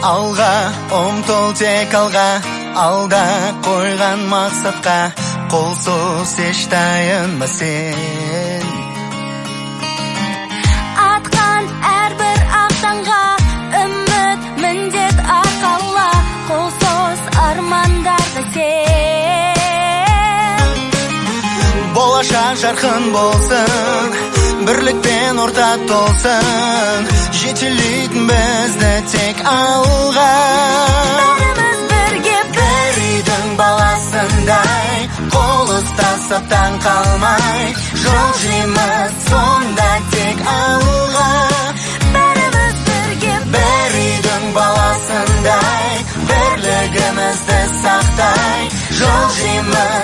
Алға, ұмтыл тек алға, алда қойған мақсатқа, қолсыз еш таянма сен. Атқан әрбір ақтанға, үміт міндет арқала, қолсыз армандарды сен. Болашақ жарқын болсын, бірлікпен ортақ толсын, жетелейтін бізді тек алға. Бәріміз бірге бір үйдің баласындай, қол ұстасып таң қалмай, жол жейміз сонда тек алға. бәріміз бірге бір үйдің баласындай, бірлігімізді сақтай, жол жейміз